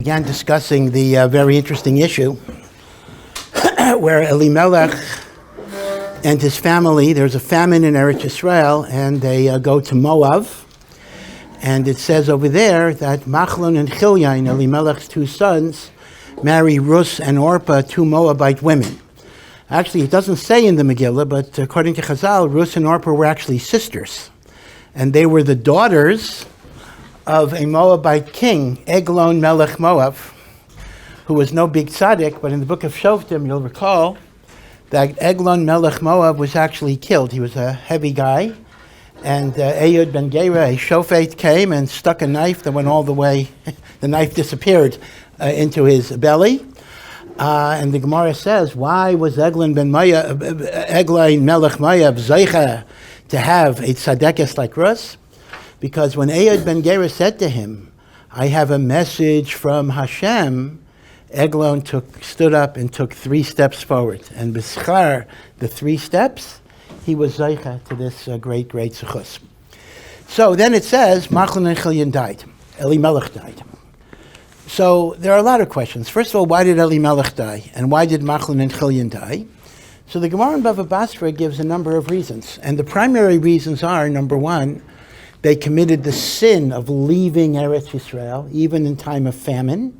Began discussing the very interesting issue where Elimelech and his family, there's a famine in Eretz Yisrael, and they go to Moab, and it says over there that Machlon and Chilyon, Elimelech's two sons, marry Ruth and Orpah, two Moabite women. Actually, it doesn't say in the Megillah, but according to Chazal, Ruth and Orpah were actually sisters, and they were the daughters of a Moabite king, Eglon Melech Moab, who was no big tzaddik, but in the book of Shoftim, you'll recall that Eglon Melech Moab was actually killed. He was a heavy guy, and Ehud ben Gera, a shofet, came and stuck a knife that went all the way, the knife disappeared into his belly. And the Gemara says, why was Eglon Melech Moab zeicha to have a tzaddikess like Ruth? Because when Ehud ben Gera said to him, I have a message from Hashem, Eglon stood up and took 3 steps forward. And b'schar, the 3 steps, he was zeicha to this great zechus. So then it says, Machlon and Chilyon died. Elimelech died. So there are a lot of questions. First of all, why did Elimelech die? And why did Machlon and Chilyon die? So the Gemara in Bava Basra gives a number of reasons. And the primary reasons are, number one, they committed the sin of leaving Eretz Yisrael, even in time of famine.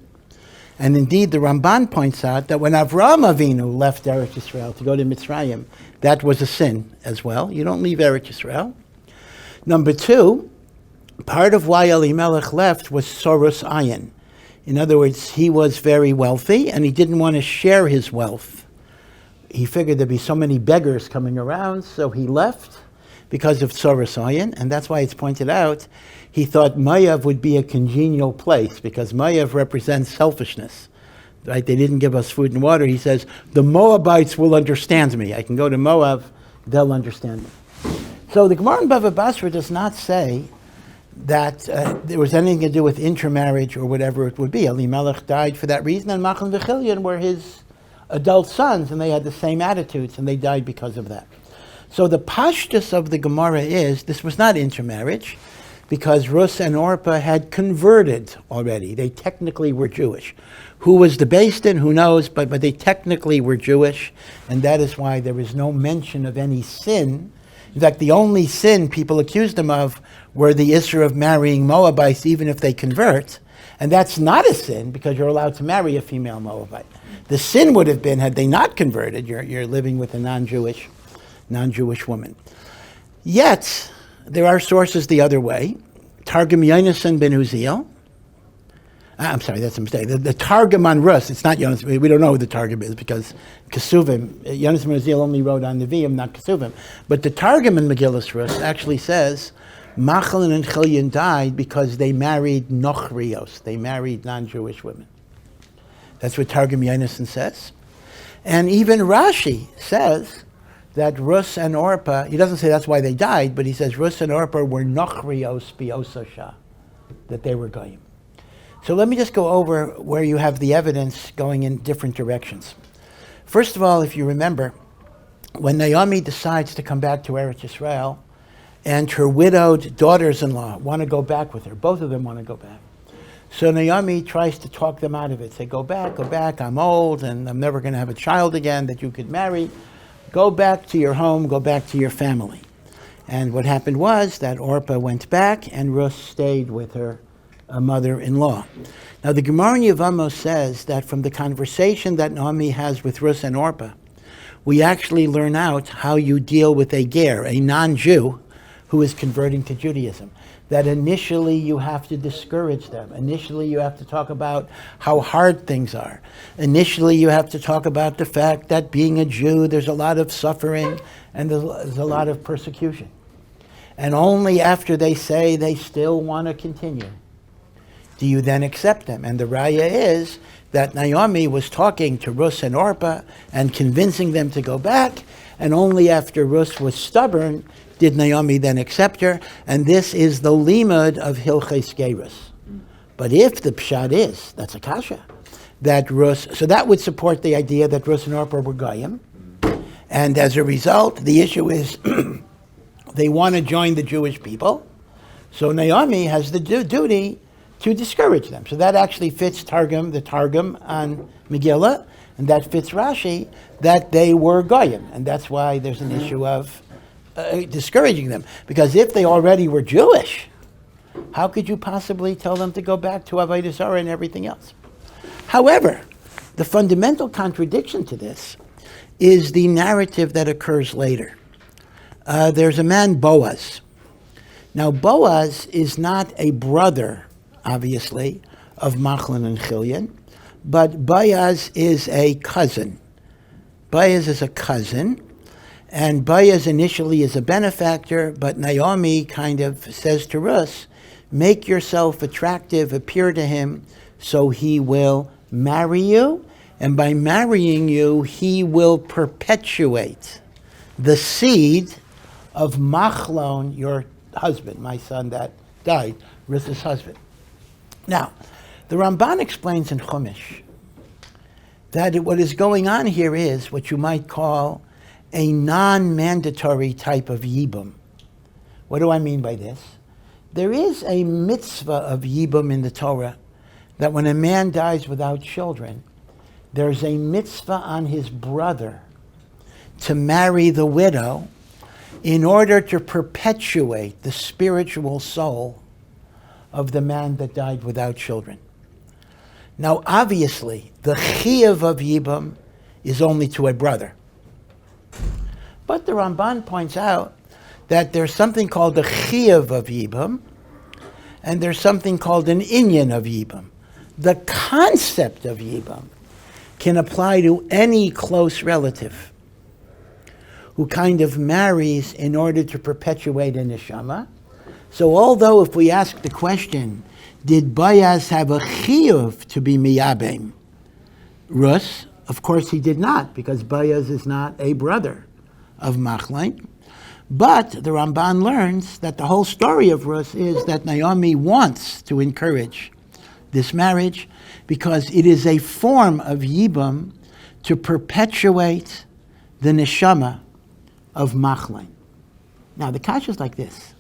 And indeed, the Ramban points out that when Avraham Avinu left Eretz Yisrael to go to Mitzrayim, that was a sin as well. You don't leave Eretz Yisrael. Number two, part of why Elimelech left was Soros Ayin. In other words, he was very wealthy, and he didn't want to share his wealth. He figured there'd be so many beggars coming around, so he left because of Soros Ayin, and that's why it's pointed out, he thought Moab would be a congenial place, because Moab represents selfishness. Right? They didn't give us food and water. He says, the Moabites will understand me. I can go to Moab, they'll understand me. So the Gemara in Bava Basra does not say that there was anything to do with intermarriage or whatever it would be. Elimelech died for that reason, and Machlon and Chilyon were his adult sons, and they had the same attitudes, and they died because of that. So the pashtus of the Gemara is, this was not intermarriage, because Ruth and Orpah had converted already. They technically were Jewish. Who was the Beis Din? Who knows? But they technically were Jewish, and that is why there is no mention of any sin. In fact, the only sin people accused them of were the issue of marrying Moabites, even if they convert. And that's not a sin, because you're allowed to marry a female Moabite. The sin would have been, had they not converted, you're living with a non-Jewish woman. Yet, there are sources the other way. Targum Yonasan ben Uziel. I'm sorry, that's a mistake. The Targum on Ruth, it's not Yonasan. We don't know who the Targum is because Kesuvim, Yonasan ben Uziel only wrote on Nevi'im, not Kesuvim. But the Targum in Megillas Ruth actually says, Machlon and Chilyon died because they married Nochrios. They married non-Jewish women. That's what Targum Yonasan says. And even Rashi says that Ruth and Orpah, he doesn't say that's why they died, but he says Ruth and Orpah were Nochrios biososha, that they were goyim. So let me just go over where you have the evidence going in different directions. First of all, if you remember, when Naomi decides to come back to Eretz Yisrael, and her widowed daughters-in-law want to go back with her, both of them want to go back. So Naomi tries to talk them out of it, say, go back, I'm old, and I'm never going to have a child again that you could marry. Go back to your home, go back to your family. And what happened was that Orpah went back and Ruth stayed with her mother-in-law. Now the Gemara in Yevamos says that from the conversation that Naomi has with Ruth and Orpah, we actually learn out how you deal with a ger, a non-Jew, who is converting to Judaism. That initially you have to discourage them. Initially you have to talk about how hard things are. Initially you have to talk about the fact that being a Jew, there's a lot of suffering and there's a lot of persecution. And only after they say they still want to continue, do you then accept them. And the raya is that Naomi was talking to Ruth and Orpah and convincing them to go back, and only after Ruth was stubborn did Naomi then accept her, and this is the limud of Hilches Gerus. But if the pshat is, that's a kasha, that Ruth, so that would support the idea that Ruth and Orpah were goyim, and as a result, the issue is they want to join the Jewish people, so Naomi has the duty to discourage them. So that actually fits the Targum on Megillah, and that fits Rashi, that they were goyim. And that's why there's an issue of discouraging them. Because if they already were Jewish, how could you possibly tell them to go back to Avodah Zarah and everything else? However, the fundamental contradiction to this is the narrative that occurs later. There's a man, Boaz. Now, Boaz is not a brother, obviously, of Machlon and Chilion, but Boaz is a cousin. Boaz is a cousin, and Boaz initially is a benefactor, but Naomi kind of says to Ruth, make yourself attractive, appear to him, so he will marry you, and by marrying you, he will perpetuate the seed of Machlon, your husband, my son that died, Ruth's husband. Now, the Ramban explains in Chumash that what is going on here is what you might call a non-mandatory type of yibum. What do I mean by this? There is a mitzvah of yibum in the Torah that when a man dies without children, there's a mitzvah on his brother to marry the widow in order to perpetuate the spiritual soul of the man that died without children. Now, obviously, the chiyuv of yibum is only to a brother. But the Ramban points out that there's something called the chiyuv of yibum, and there's something called an inyan of yibum. The concept of yibum can apply to any close relative who kind of marries in order to perpetuate a neshama. So although if we ask the question, did Boaz have a chiyuv to be miyabem Ruth? Of course he did not, because Boaz is not a brother of Machlon. But the Ramban learns that the whole story of Ruth is that Naomi wants to encourage this marriage because it is a form of yibum to perpetuate the neshama of Machlon. Now, the kasha is like this.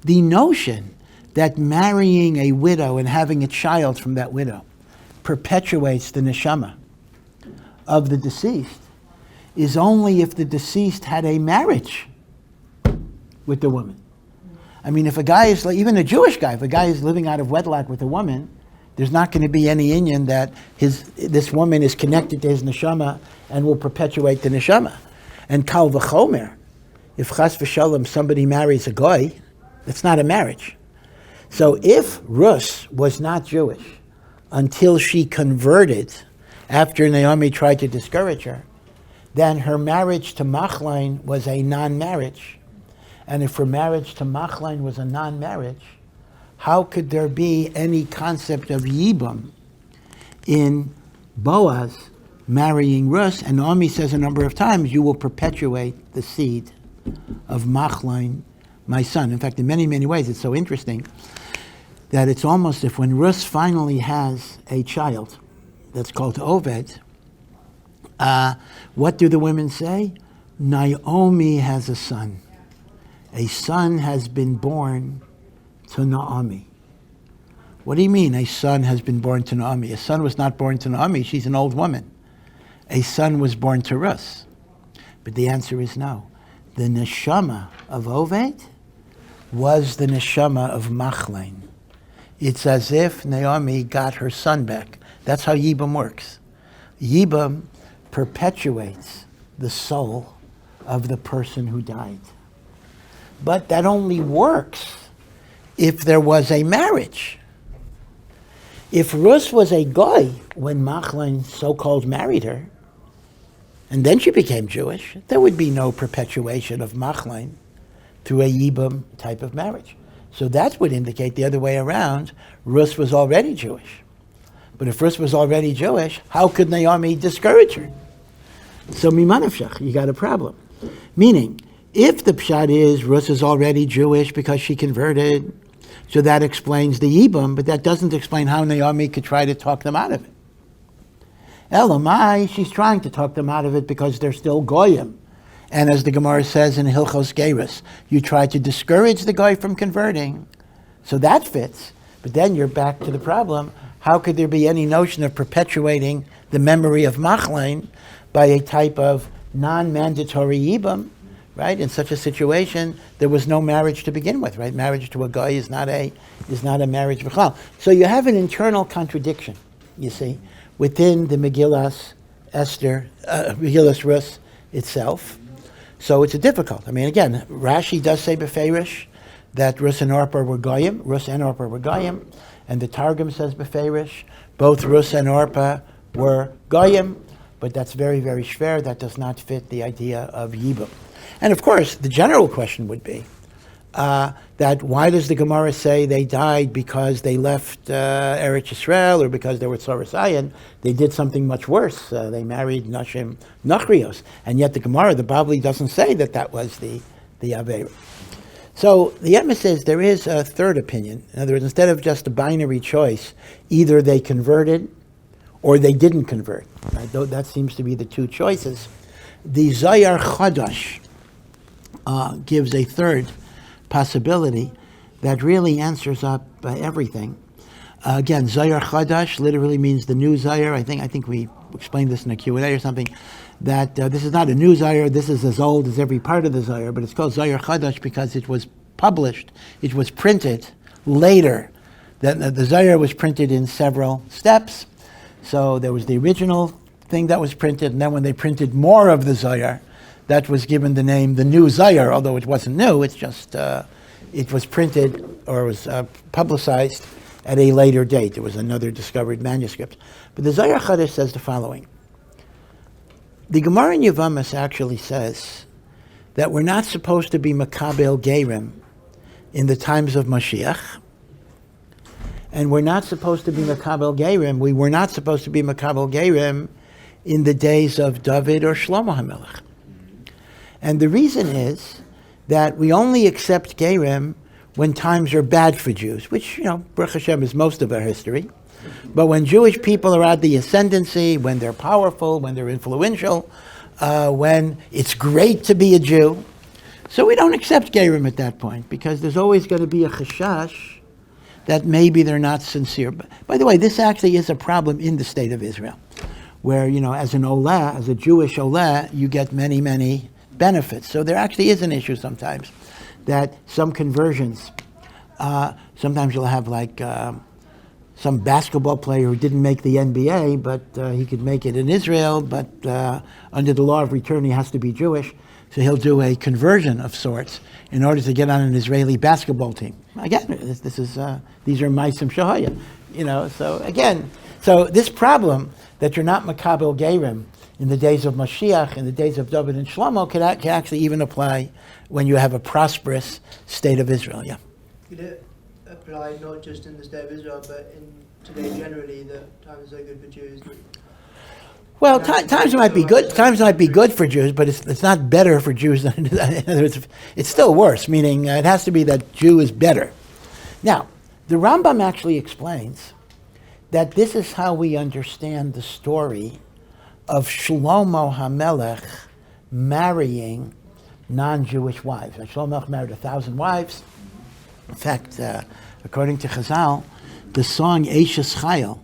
The notion that marrying a widow and having a child from that widow perpetuates the neshama of the deceased is only if the deceased had a marriage with the woman. I mean, if a guy is, even a Jewish guy, if a guy is living out of wedlock with a woman, there's not going to be any inyan that this woman is connected to his neshama and will perpetuate the neshama. And kal v'chomer, if chas v'shalom somebody marries a goy, that's not a marriage. So if Ruth was not Jewish until she converted after Naomi tried to discourage her, then her marriage to Machlon was a non-marriage. And if her marriage to Machlon was a non-marriage, how could there be any concept of yibum in Boaz marrying Ruth? And Naomi says a number of times, you will perpetuate the seed of Machlon, my son. In fact, in many, many ways, it's so interesting that it's almost if when Ruth finally has a child that's called Oved, what do the women say? Naomi has a son. A son has been born to Naomi. What do you mean a son has been born to Naomi? A son was not born to Naomi. She's an old woman. A son was born to Ruth. But the answer is no. The neshama of Oved was the neshama of Machlon. It's as if Naomi got her son back. That's how Yibam works. Yibam perpetuates the soul of the person who died. But that only works if there was a marriage. If Ruth was a goy when Machlon so-called married her, and then she became Jewish, there would be no perpetuation of Machlon through a Yibam type of marriage. So that would indicate the other way around. Ruth was already Jewish. But if Ruth was already Jewish, how could Naomi discourage her? So mimanavshach, you got a problem. Meaning, if the pshat is Ruth is already Jewish because she converted, so that explains the Yibam, but that doesn't explain how Naomi could try to talk them out of it. Elamai, she's trying to talk them out of it because they're still goyim. And as the Gemara says in Hilchos Geirus, you try to discourage the guy from converting, so that fits. But then you're back to the problem, how could there be any notion of perpetuating the memory of Machlein by a type of non-mandatory yibum, right? In such a situation, there was no marriage to begin with, right? Marriage to a guy is not a marriage b'chlal. So you have an internal contradiction, you see, within the Megillas Megillas Ruth itself. So it's difficult. I mean, again, Rashi does say beferish that Ruth and Orpah were goyim, and the Targum says beferish both Ruth and Orpah were goyim, but that's very, very schwer. That does not fit the idea of yibum. And of course, the general question would be that why does the Gemara say they died because they left Eretz Yisrael or because they were Tzoras Ayin? They did something much worse. They married Nashim Nachrios. And yet the Gemara, the Bavli, doesn't say that was the Aveira. So the emes is there is a third opinion. In other words, instead of just a binary choice, either they converted or they didn't convert. Right? That seems to be the two choices. The Zohar Chadash gives a third possibility that really answers up everything. Again, Zohar Chadash literally means the new Zohar. I think we explained this in a Q&A or something, that this is not a new Zohar, this is as old as every part of the Zohar, but it's called Zohar Chadash because it was published, it was printed later. The Zohar was printed in several steps. So there was the original thing that was printed, and then when they printed more of the Zohar, that was given the name the new Zohar, although it wasn't new, it's just, it was printed or was publicized at a later date. It was another discovered manuscript. But the Zohar Chadash says the following. The Gemara in Yevamos actually says that we're not supposed to be makabel gerim in the times of Mashiach, and we're not supposed to be makabel gerim, we were not supposed to be makabel gerim in the days of David or Shlomo HaMelech. And the reason is that we only accept gerim when times are bad for Jews, which, Baruch Hashem is most of our history. But when Jewish people are at the ascendancy, when they're powerful, when they're influential, when it's great to be a Jew, so we don't accept gerim at that point, because there's always going to be a chashash that maybe they're not sincere. By the way, this actually is a problem in the state of Israel, where, as an olah, as a Jewish olah, you get many, many benefits. So there actually is an issue sometimes that some conversions, sometimes you'll have some basketball player who didn't make the NBA, but he could make it in Israel, but under the law of return he has to be Jewish, so he'll do a conversion of sorts in order to get on an Israeli basketball team. Again, these are Maisim Shahaya, so this problem that you're not Makabel Gerim in the days of Mashiach, in the days of David and Shlomo, can actually even apply when you have a prosperous state of Israel. Yeah. Could it apply not just in the state of Israel, but in today generally, that times are good for Jews? Well, times might be good. Times might be good for Jews, but it's not better for Jews than in other words, it's still worse. Meaning, it has to be that Jew is better. Now, the Rambam actually explains that this is how we understand the story of Shlomo HaMelech marrying non-Jewish wives. Now, Shlomo married 1,000 wives. In fact, according to Chazal, the song Eishes Chayil,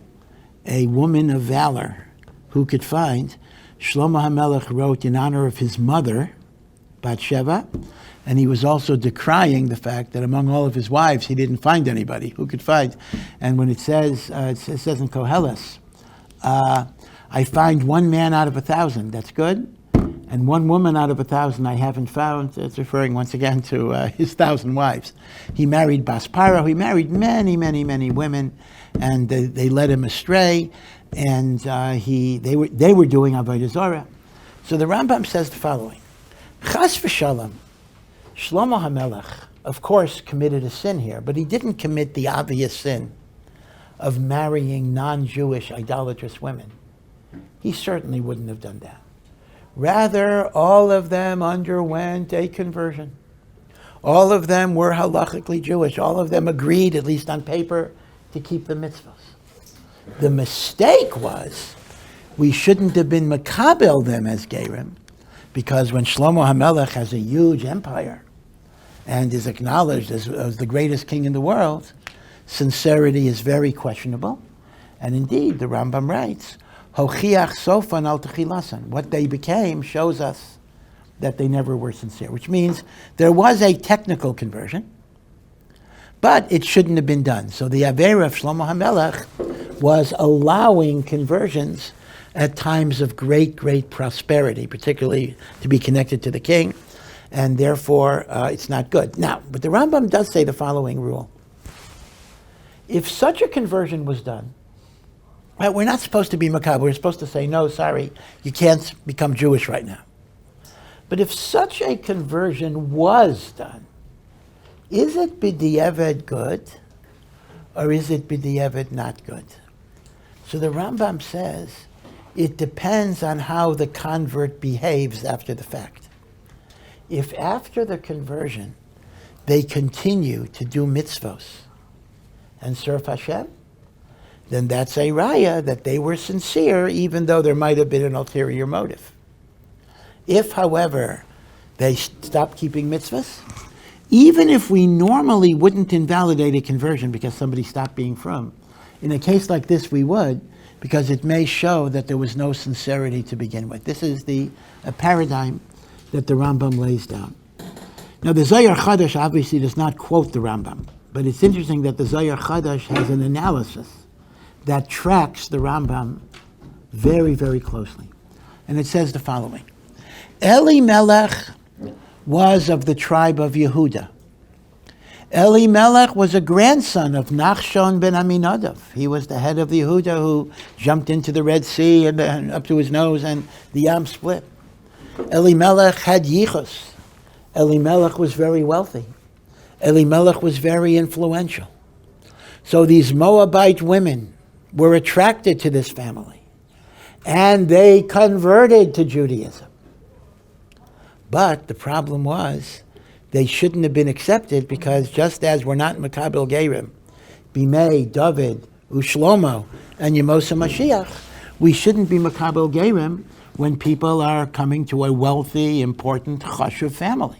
a woman of valor, who could find, Shlomo HaMelech wrote in honor of his mother, Bathsheba, and he was also decrying the fact that among all of his wives, he didn't find anybody who could find. And when it says in Koheles, I find one man out of 1,000, that's good, and one woman out of 1,000 I haven't found, it's referring once again to his 1,000 wives. He married Basparo, he married many, many, many women, and they led him astray, and they were doing Avodah Zarah. So the Rambam says the following: Chas v'shalom, Shlomo HaMelech, of course, committed a sin here, but he didn't commit the obvious sin of marrying non-Jewish idolatrous women. He certainly wouldn't have done that. Rather, all of them underwent a conversion. All of them were halachically Jewish. All of them agreed, at least on paper, to keep the mitzvahs. The mistake was, we shouldn't have been makabel them as gerim, because when Shlomo HaMelech has a huge empire and is acknowledged as the greatest king in the world, sincerity is very questionable. And indeed, the Rambam writes, Hochiach sofan al techilasan. What they became shows us that they never were sincere, which means there was a technical conversion, but it shouldn't have been done. So the Avera of Shlomo HaMelech was allowing conversions at times of great, great prosperity, particularly to be connected to the king, and therefore it's not good. Now, but the Rambam does say the following rule. If such a conversion was done, we're not supposed to be makabel. We're supposed to say, no, sorry, you can't become Jewish right now. But if such a conversion was done, is it b'di'evet good, or is it b'di'evet not good? So the Rambam says, it depends on how the convert behaves after the fact. If after the conversion, they continue to do mitzvos and serve Hashem, then that's a raya that they were sincere, even though there might have been an ulterior motive. If, however, they stop keeping mitzvahs, even if we normally wouldn't invalidate a conversion because somebody stopped being from, in a case like this we would, because it may show that there was no sincerity to begin with. This is a paradigm that the Rambam lays down. Now the Zohar Chadash obviously does not quote the Rambam, but it's interesting that the Zohar Chadash has an analysis that tracks the Rambam very, very closely. And it says the following. Elimelech was of the tribe of Yehuda. Elimelech was a grandson of Nachshon ben Aminadav. He was the head of the Yehuda who jumped into the Red Sea and up to his nose, and the Yam split. Elimelech had yichus. Elimelech was very wealthy. Elimelech was very influential. So these Moabite women were attracted to this family, and they converted to Judaism. But the problem was, they shouldn't have been accepted, because just as we're not Makabel Gerim, Bimei, David, Ushlomo, and Yemosa Mashiach, we shouldn't be Makabel Gerim when people are coming to a wealthy, important, chashuv family.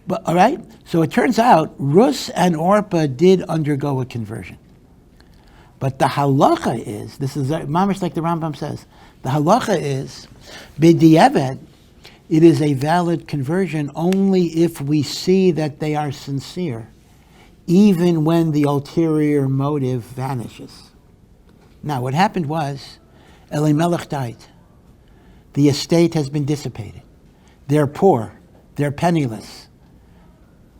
But all right, so it turns out Ruth and Orpah did undergo a conversion. But the halacha is, this is mamish like the Rambam says, the halacha is, b'di'evet, it is a valid conversion only if we see that they are sincere, even when the ulterior motive vanishes. Now, what happened was, Elimelech died. The estate has been dissipated. They're poor. They're penniless.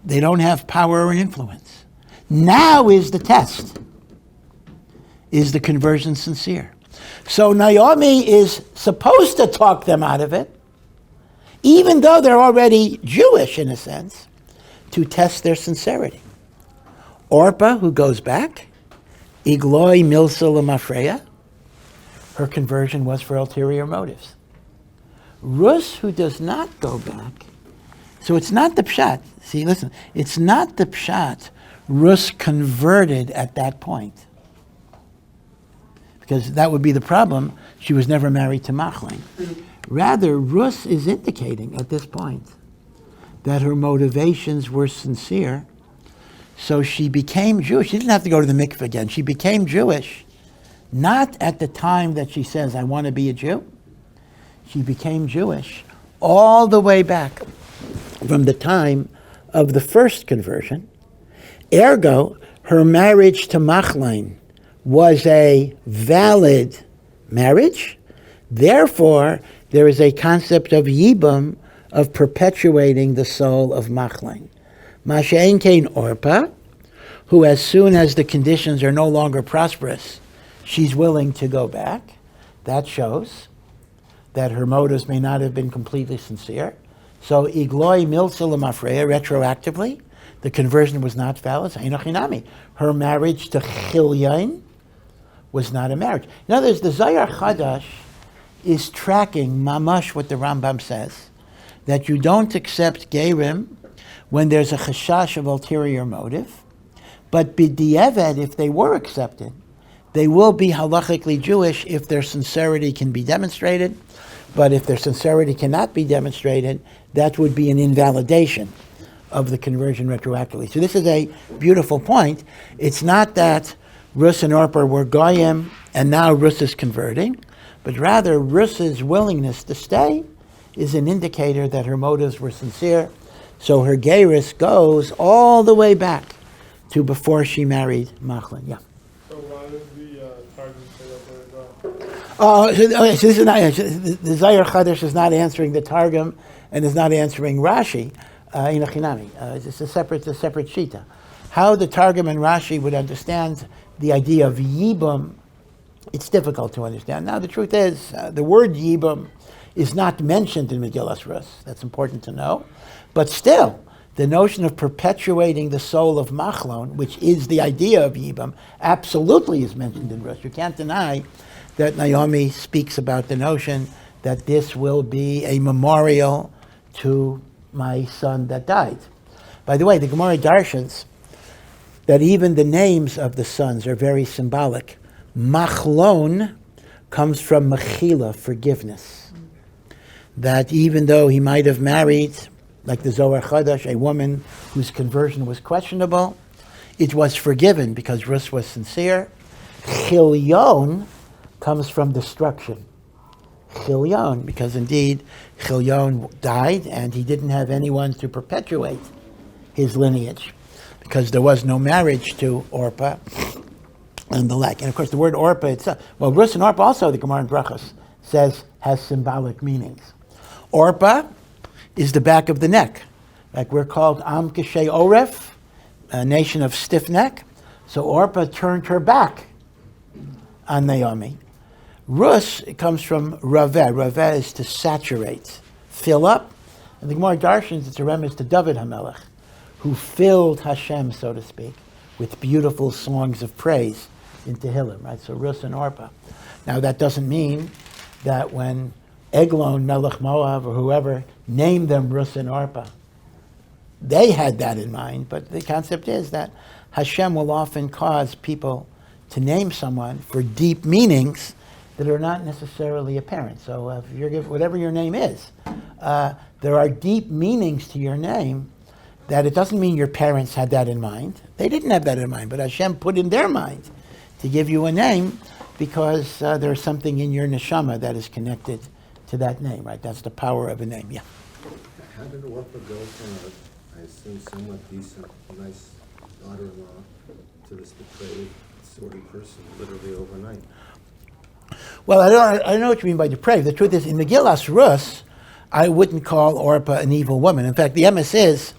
They don't have power or influence. Now is the test. Is the conversion sincere? So Naomi is supposed to talk them out of it, even though they're already Jewish in a sense, to test their sincerity. Orpah, who goes back, Igloi Milsa Lamafreya, her conversion was for ulterior motives. Ruth, who does not go back, so it's not the pshat. See, listen, it's not the pshat. Ruth converted at that point, because that would be the problem. She was never married to Machlin. Rather, Ruth is indicating at this point that her motivations were sincere, so she became Jewish. She didn't have to go to the mikveh again. She became Jewish, not at the time that she says, I want to be a Jew. She became Jewish all the way back from the time of the first conversion. Ergo, her marriage to Machlin was a valid marriage. Therefore, there is a concept of yibum, of perpetuating the soul of Machlin. Masha'en Kain Orpah, who as soon as the conditions are no longer prosperous, she's willing to go back. That shows that her motives may not have been completely sincere. So, Igloi Milsa Lamafreya, retroactively, the conversion was not valid. Her marriage to Chilyain was not a marriage. In other words, the Zohar Chadash is tracking mamash what the Rambam says, that you don't accept Gerim when there's a chashash of ulterior motive, but b'di'evet, if they were accepted, they will be halachically Jewish if their sincerity can be demonstrated. But if their sincerity cannot be demonstrated, that would be an invalidation of the conversion retroactively. So this is a beautiful point. It's not that Ruth and Orpah were goyim and now Ruth is converting, but rather Ruth's willingness to stay is an indicator that her motives were sincere. So her geirus goes all the way back to before she married Machlon. Yeah. So why does the Targum say that there as well? So this is not, the Zohar Chadash is not answering the Targum and is not answering Rashi in Achinami. It's a separate shita. How the Targum and Rashi would understand the idea of yibum, it's difficult to understand. Now the truth is, the word yibum is not mentioned in Megillas Ruth. That's important to know. But still, the notion of perpetuating the soul of Machlon, which is the idea of Yibam, absolutely is mentioned in Ruth. You can't deny that Naomi speaks about the notion that this will be a memorial to my son that died. By the way, the Gemara darshans that even the names of the sons are very symbolic. Machlon comes from mechila, forgiveness. That even though he might have married, like the Zohar Chadash, a woman whose conversion was questionable, it was forgiven because Ruth was sincere. Chilyon comes from destruction. Chilyon, because indeed Chilyon died and he didn't have anyone to perpetuate his lineage because there was no marriage to Orpah and the like. And of course the word Orpah itself, well, Ruth and Orpah also, the Gemara in Brachos says, has symbolic meanings. Orpah is the back of the neck. Like we're called Am Keshei Oref, a nation of stiff neck. So Orpah turned her back on Naomi. Rus, it comes from Raveh. Raveh is to saturate, fill up. And the Gemara Darshans, it's a remnant to David HaMelech, who filled Hashem, so to speak, with beautiful songs of praise in Tehillim, right? So Rus and Orpah. Now that doesn't mean that when Eglon, Melech Moab, or whoever named them Ruth and Orpah, they had that in mind, but the concept is that Hashem will often cause people to name someone for deep meanings that are not necessarily apparent. So if you're whatever your name is, there are deep meanings to your name that it doesn't mean your parents had that in mind. They didn't have that in mind, but Hashem put in their mind to give you a name because there's something in your neshama that is connected to that name, right? That's the power of a name, yeah. How did Orpah go from a, I assume, somewhat decent, nice daughter-in-law to this depraved, sordid person literally overnight? Well, I don't know what you mean by depraved. The truth is, in Megillas Ruth, I wouldn't call Orpah an evil woman. In fact, the emes is,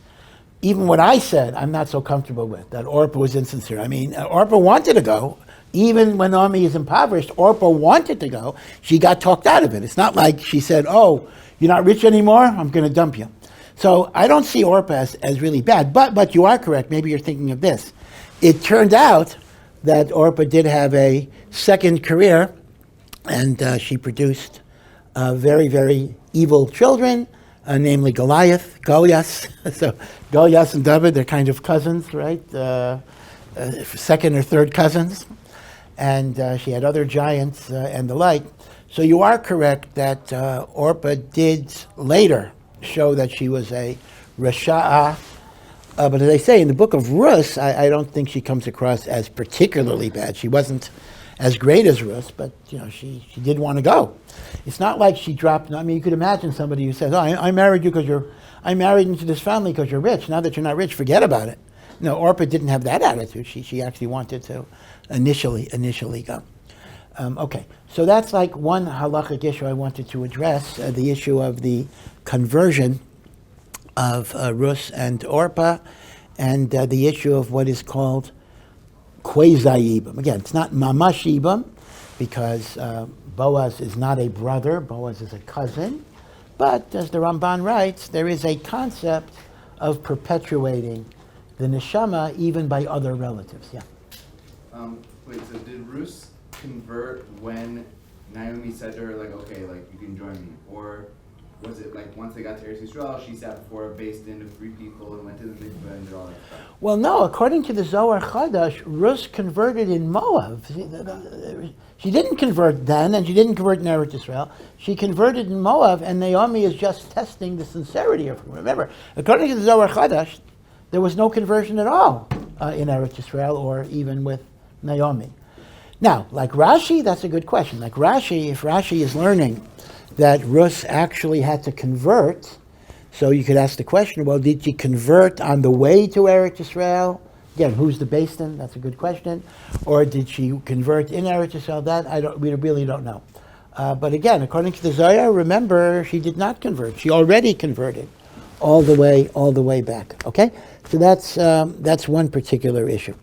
even what I said, I'm not so comfortable with, that Orpah was insincere. I mean, Orpah wanted to go. Even when Naomi is impoverished, Orpah wanted to go. She got talked out of it. It's not like she said, oh, you're not rich anymore? I'm going to dump you. So I don't see Orpah as really bad. But you are correct. Maybe you're thinking of this. It turned out that Orpah did have a second career, and she produced very, very evil children, namely Goliath, Goliath. So Goliath and David, they're kind of cousins, right? Second or third cousins. And she had other giants and the like. So you are correct that Orpah did later show that she was a Rasha'ah. But as I say, in the book of Ruth, I don't think she comes across as particularly bad. She wasn't as great as Ruth, but she did want to go. It's not like she dropped. I mean, you could imagine somebody who says, "Oh, I married you because I married into this family because you're rich. Now that you're not rich, forget about it." No, Orpah didn't have that attitude. She actually wanted to initially go. Okay, so that's like one halachic issue I wanted to address, the issue of the conversion of Ruth and Orpah, and the issue of what is called quasi-yibam. Again, it's not mamash yibam, because Boaz is not a brother, Boaz is a cousin, but as the Ramban writes, there is a concept of perpetuating the neshama even by other relatives. Yeah. Wait, so did Ruth convert when Naomi said to her, like, okay, like, you can join me? Or was it like once they got to Eretz Yisrael, she sat before a beis din of 3 people and went to the mikveh and did all that stuff? Well, no, according to the Zohar Chadash, Ruth converted in Moab. She didn't convert then, and she didn't convert in Eretz Yisrael. She converted in Moab, and Naomi is just testing the sincerity of her. Remember, according to the Zohar Chadash, there was no conversion at all in Eretz Yisrael or even with Naomi. Now, like Rashi, that's a good question. Like Rashi, if Rashi is learning that Ruth actually had to convert, so you could ask the question, well, did she convert on the way to Eretz Yisrael? Again, who's the Basin? That's a good question. Or did she convert in Eretz Yisrael? That we really don't know. But again, according to the Zohar, remember, she did not convert. She already converted all the way back. Okay? So that's one particular issue.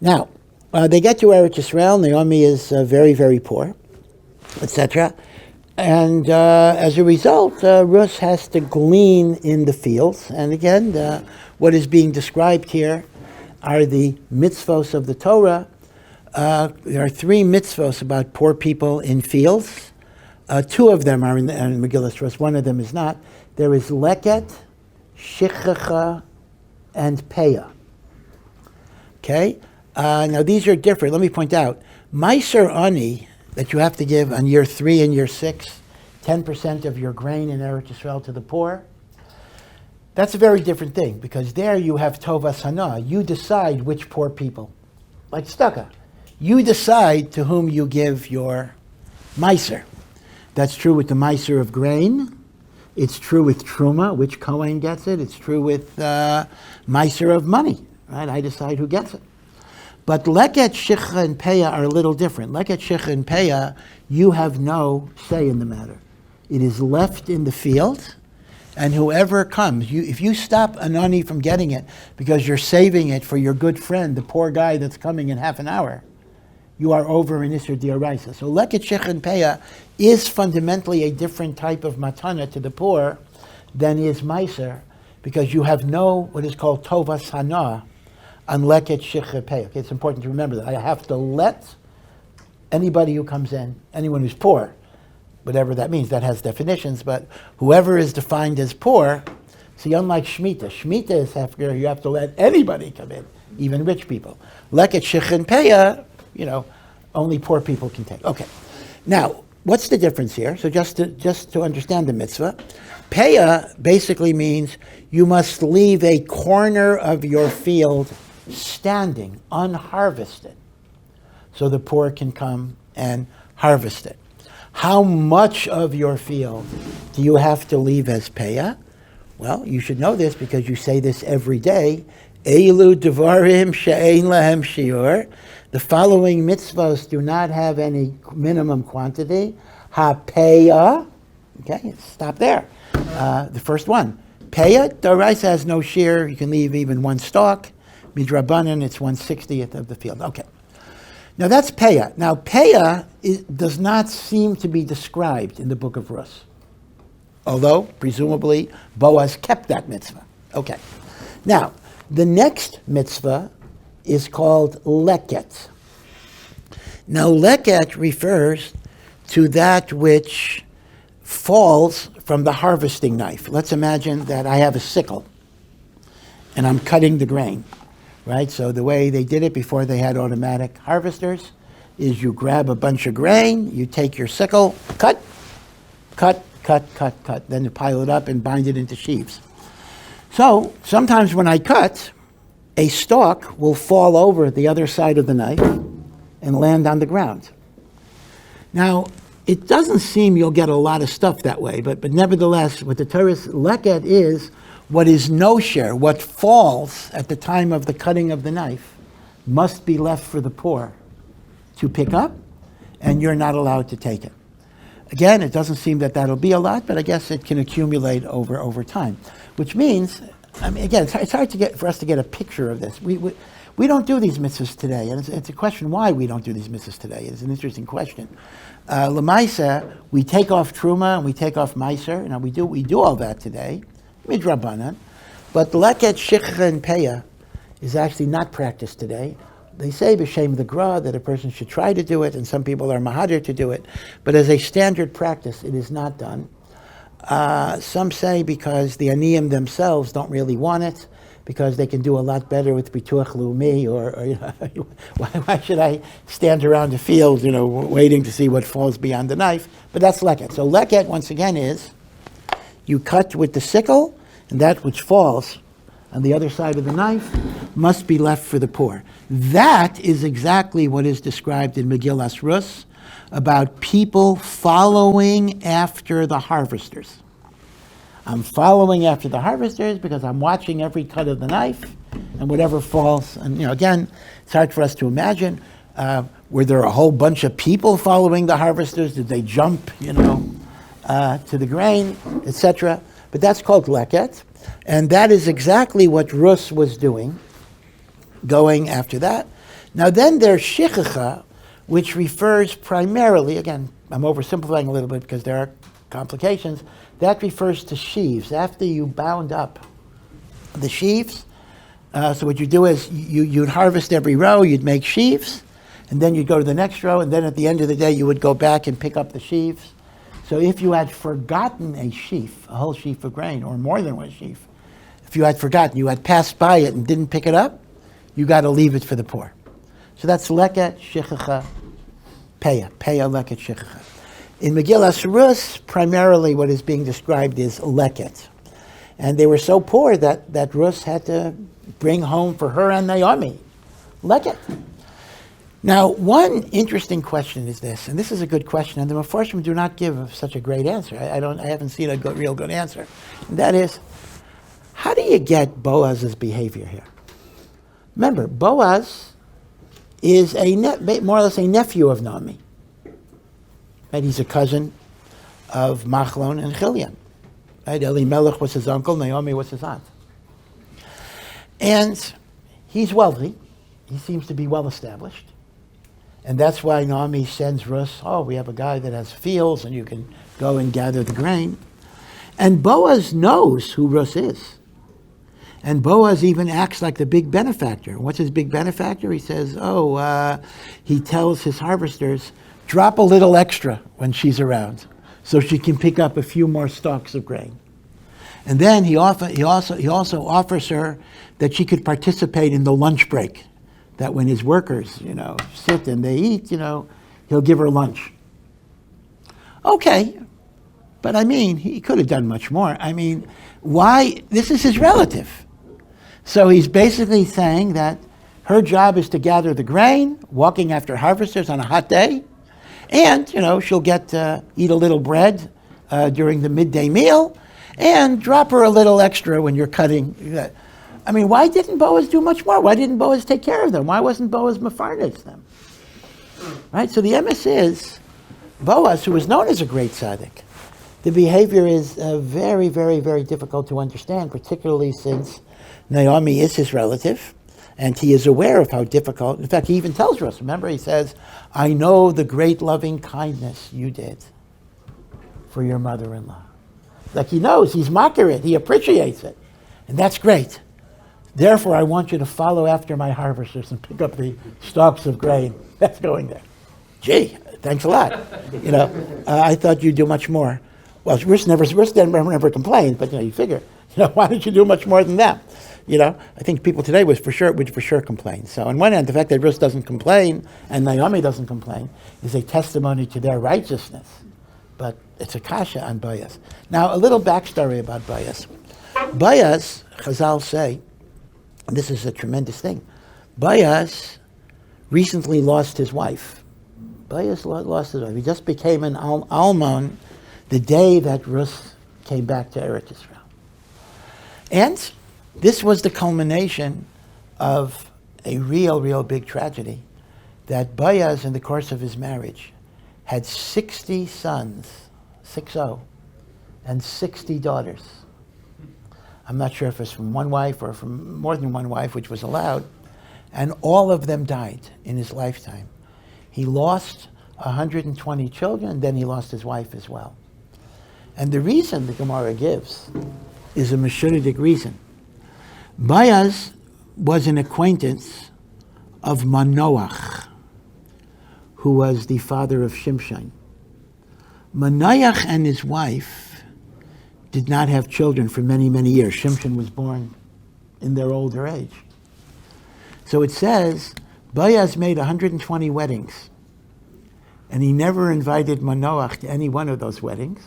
Now, they get to Eretz Yisrael. Naomi is very, very poor, etc. And as a result, Ruth has to glean in the fields. And again, what is being described here are the mitzvos of the Torah. There are 3 mitzvos about poor people in fields. 2 of them are in Megillas Ruth. 1 of them is not. There is leket, shichacha, and peah. Okay? Now these are different. Let me point out. Meiser ani, that you have to give on year 3 and year 6, 10% of your grain in Eretz Yisrael to the poor. That's a very different thing, because there you have tovas hana. You decide which poor people. Like tzedakah. You decide to whom you give your meiser. That's true with the meiser of grain. It's true with truma, which Kohen gets it. It's true with meiser of money. Right? I decide who gets it. But leket, shicha, and peah are a little different. Leket, shicha, and peah, you have no say in the matter. It is left in the field, and whoever comes, if you stop an ani from getting it because you're saving it for your good friend, the poor guy that's coming in half an hour, you are over in Isser D'Oraisa. So leket, shicha, and peah is fundamentally a different type of matana to the poor than is meiser, because you have no what is called tovas hana on leket, shicha, peah. Okay, it's important to remember that. I have to let anybody who comes in, anyone who's poor, whatever that means, that has definitions, but whoever is defined as poor, see, unlike Shemitah is after you have to let anybody come in, even rich people. Leket, shicha, and peah, only poor people can take. Okay. Now, what's the difference here? So just to understand the mitzvah, peah basically means you must leave a corner of your field standing, unharvested, so the poor can come and harvest it. How much of your field do you have to leave as peah? Well, you should know this because you say this every day. Elu devarim she'ein lahem shiur. The following mitzvahs do not have any minimum quantity. Ha-peah. Okay, stop there. The first one. Peah, d'oraisa has no shear. You can leave even one stalk. Midrabanan, it's 1/60th of the field. Okay. Now that's peah. Now peah does not seem to be described in the book of Ruth, although presumably Boaz kept that mitzvah. Okay. Now the next mitzvah is called leket. Now leket refers to that which falls from the harvesting knife. Let's imagine that I have a sickle and I'm cutting the grain. Right, so the way they did it before they had automatic harvesters is you grab a bunch of grain, you take your sickle, cut, then you pile it up and bind it into sheaves. So sometimes when I cut, a stalk will fall over the other side of the knife and land on the ground. Now, it doesn't seem you'll get a lot of stuff that way, but nevertheless, what the Torah leket is, what is no share, what falls at the time of the cutting of the knife, must be left for the poor to pick up, and you're not allowed to take it. Again, it doesn't seem that that'll be a lot, but I guess it can accumulate over time. Which means, again, it's hard for us to get a picture of this. We don't do these mitzvahs today, and it's a question why we don't do these mitzvahs today. It's an interesting question. L'maisa, we take off truma and we take off meiser. Now we do all that today. Midrabanan, but leket, shicha, and peah is actually not practiced today. They say b'shem the Gra that a person should try to do it, and some people are mahadir to do it, but as a standard practice, it is not done. Some say because the aniyim themselves don't really want it, because they can do a lot better with bituach leumi, or why should I stand around the field, waiting to see what falls beyond the knife? But that's leket. So leket, once again, is you cut with the sickle, and that which falls on the other side of the knife must be left for the poor. That is exactly what is described in Megillas Ruth about people following after the harvesters. I'm following after the harvesters because I'm watching every cut of the knife and whatever falls. And again, it's hard for us to imagine. Were there a whole bunch of people following the harvesters? Did they jump, to the grain, etc.? But that's called leket. And that is exactly what Ruth was doing, going after that. Now then there's shichacha, which refers primarily, again, I'm oversimplifying a little bit because there are complications, that refers to sheaves. After you bound up the sheaves, so what you do is you'd harvest every row, you'd make sheaves, and then you'd go to the next row, and then at the end of the day you would go back and pick up the sheaves. So if you had forgotten a sheaf, a whole sheaf of grain, or more than one sheaf, if you had forgotten, you had passed by it and didn't pick it up, you got to leave it for the poor. So that's leket, shichacha, peya leket, shichacha. In Megillas Ruth, primarily what is being described is leket. And they were so poor that Ruth had to bring home for her and Naomi leket. Now, one interesting question is this, and this is a good question, and the Mefarshim do not give such a great answer. I haven't seen a real good answer. And that is, how do you get Boaz's behavior here? Remember, Boaz is more or less a nephew of Naomi. Right? He's a cousin of Machlon and Chilion. Right? Elimelech was his uncle, Naomi was his aunt. And he's wealthy. He seems to be well established. And that's why Naomi sends Ruth, we have a guy that has fields and you can go and gather the grain. And Boaz knows who Ruth is. And Boaz even acts like the big benefactor. What's his big benefactor? He says, he tells his harvesters, drop a little extra when she's around so she can pick up a few more stalks of grain. And then he also offers her that she could participate in the lunch break. That when his workers, sit and they eat, he'll give her lunch. Okay, but he could have done much more. Why? This is his relative. So he's basically saying that her job is to gather the grain, walking after harvesters on a hot day, and, she'll get to eat a little bread during the midday meal, and drop her a little extra when you're cutting. Why didn't Boaz do much more? Why didn't Boaz take care of them? Why wasn't Boaz mefarnes them? Right? So the emes is, Boaz, who was known as a great tzaddik, the behavior is very, very, very difficult to understand, particularly since Naomi is his relative, and he is aware of how difficult. In fact, he even tells us, remember, he says, I know the great loving kindness you did for your mother-in-law. Like he knows, he's makir it, he appreciates it, and that's great. Therefore, I want you to follow after my harvesters and pick up the stalks of grain. That's going there. Gee, thanks a lot. I thought you'd do much more. Well, Ruth never complained, but you figure, why didn't you do much more than that? I think people today would for sure complain. So on one hand, the fact that Ruth doesn't complain and Naomi doesn't complain is a testimony to their righteousness. But it's a kasha on Boaz. Now, a little backstory about Boaz. Boaz, Chazal say, and this is a tremendous thing, Boaz recently lost his wife. Boaz lost his wife. He just became an almon the day that Ruth came back to Eretz Israel. And this was the culmination of a real big tragedy, that Boaz, in the course of his marriage, had 60 sons, 60, and 60 daughters. I'm not sure if it's from one wife or from more than one wife, which was allowed. And all of them died in his lifetime. He lost 120 children, then he lost his wife as well. And the reason the Gemara gives is a Meshuridic reason. Boaz was an acquaintance of Manoach, who was the father of Shimshon. Manoach and his wife did not have children for many, many years. Shimshon was born in their older age. So it says, Boaz made 120 weddings, and he never invited Manoach to any one of those weddings,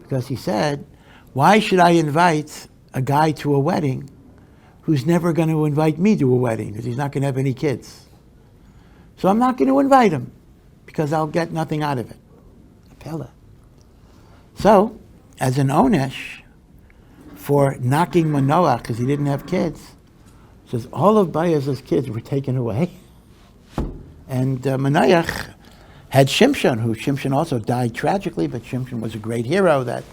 because he said, why should I invite a guy to a wedding who's never going to invite me to a wedding because he's not going to have any kids. So I'm not going to invite him because I'll get nothing out of it. A pella. So, as an onesh for knocking Manoach because he didn't have kids, says all of Boaz's kids were taken away. And Manoach had Shimshon, who Shimshon also died tragically, but Shimshon was a great hero that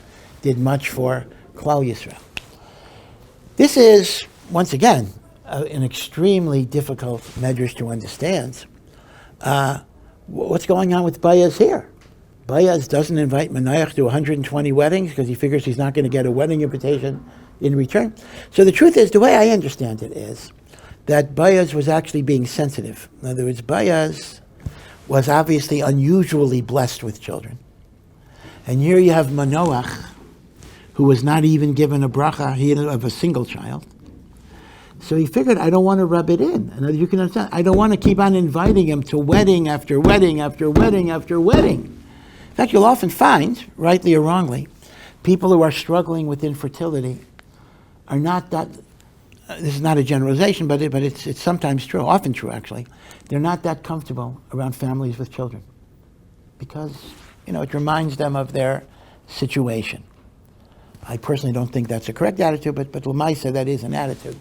did much for Klal Yisrael. This is, once again, an extremely difficult medrash to understand. What's going on with Boaz here? Boaz doesn't invite Manoach to 120 weddings because he figures he's not going to get a wedding invitation in return. So the truth is, the way I understand it is that Boaz was actually being sensitive. In other words, Boaz was obviously unusually blessed with children. And here you have Manoach, who was not even given a bracha of a single child. So he figured, I don't want to rub it in. And you can understand, I don't want to keep on inviting him to wedding after wedding after wedding after wedding. In fact, you'll often find, rightly or wrongly, people who are struggling with infertility are not that, this is not a generalization, but it's sometimes true, often true actually, they're not that comfortable around families with children because, it reminds them of their situation. I personally don't think that's a correct attitude, but Lamaisa, that is an attitude.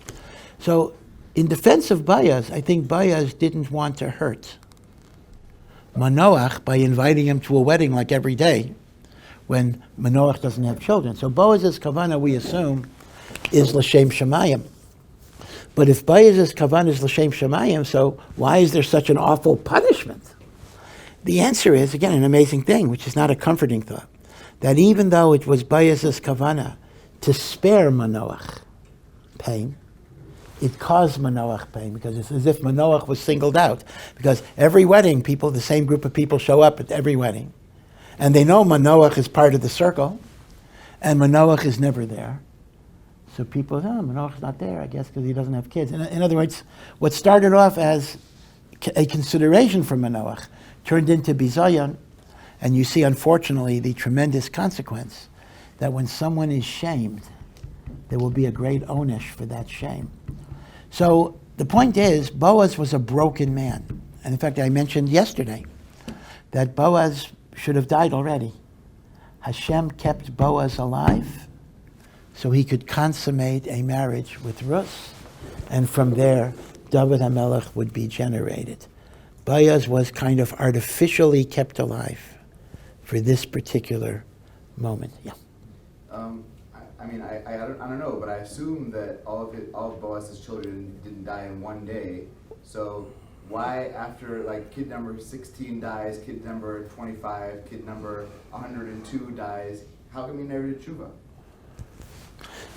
So, in defense of Boaz, I think Boaz didn't want to hurt Manoach by inviting him to a wedding like every day when Manoach doesn't have children. So Boaz's kavanah, we assume, is l'shem shamayim. But if Boaz's kavanah is l'shem shamayim, so why is there such an awful punishment? The answer is, again, an amazing thing, which is not a comforting thought, that even though it was Boaz's kavanah to spare Manoach pain, it caused Manoach pain because it's as if Manoach was singled out. Because every wedding, the same group of people show up at every wedding. And they know Manoach is part of the circle, and Manoach is never there. So people say, Manoach's not there, I guess, because he doesn't have kids. In other words, what started off as a consideration for Manoach turned into bizayon, and you see, unfortunately, the tremendous consequence that when someone is shamed, there will be a great onesh for that shame. So the point is, Boaz was a broken man. And in fact, I mentioned yesterday that Boaz should have died already. Hashem kept Boaz alive so he could consummate a marriage with Ruth, and from there, David HaMelech would be generated. Boaz was kind of artificially kept alive for this particular moment. Yeah. I don't know, but I assume that all of Boaz's children didn't die in one day. So why after kid number 16 dies, kid number 25, kid number 102 dies, how come he never did tshuva?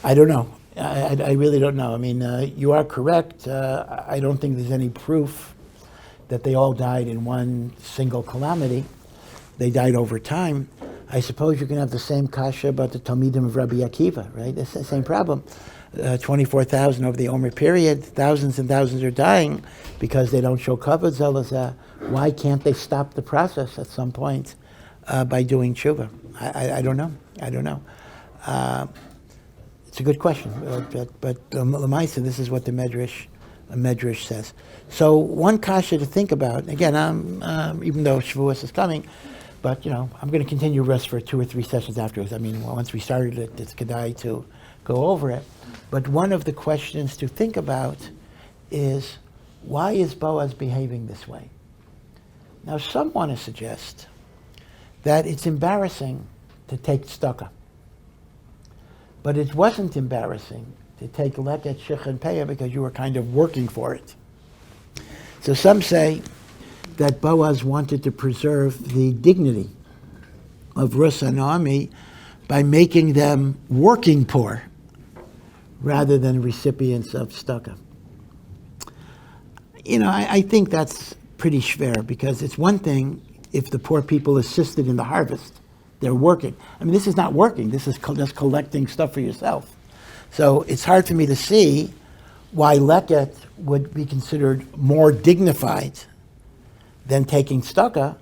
I don't know. I really don't know. I mean, you are correct. I don't think there's any proof that they all died in one single calamity. They died over time. I suppose you can have the same kasha about the Talmidim of Rabbi Akiva, right? It's the same problem. 24,000 over the Omer period, thousands and thousands are dying because they don't show kavod zelazah. Why can't they stop the process at some point by doing tshuva? I don't know. It's a good question, but Lamaisa, this is what the Medrash says. So one kasha to think about, again, even though Shavuos is coming, but, I'm going to continue rest for 2 or 3 sessions afterwards. I mean, once we started it, it's kedai to go over it. But one of the questions to think about is, why is Boaz behaving this way? Now, some want to suggest that it's embarrassing to take tzedakah. But it wasn't embarrassing to take leket, shich, and peah because you were kind of working for it. So some say that Boaz wanted to preserve the dignity of Ruth and Naomi by making them working poor rather than recipients of tzedakah. I think that's pretty schwer because it's one thing if the poor people assisted in the harvest. They're working. I mean, this is not working. This is just collecting stuff for yourself. So it's hard for me to see why leket would be considered more dignified than taking tzedakah,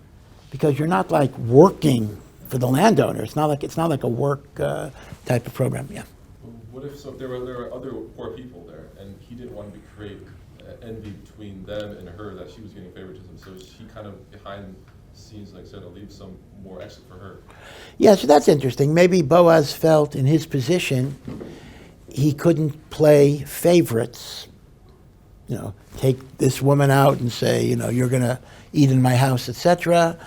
because you're not working for the landowner. It's not like a work type of program. Yeah. what if there were other poor people there, and he didn't want to create envy between them and her, that she was getting favoritism, so she kind of behind the scenes, like I said, to leave some more extra for her. Yeah, so that's interesting. Maybe Boaz felt in his position he couldn't play favorites. Take this woman out and say, you're going to eat in my house, etc.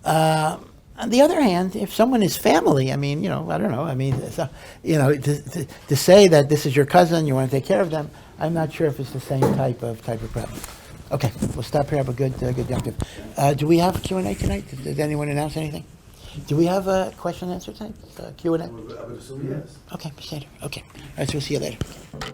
On the other hand, if someone is family, I don't know. To say that this is your cousin, you want to take care of them, I'm not sure if it's the same type of problem. Okay, we'll stop here. Have a good Yom Tov. Do we have Q&A tonight? Did anyone announce anything? Do we have a question and answer time? Q&A? I would assume yes. Okay, beseder. Okay. All right, so we'll see you later.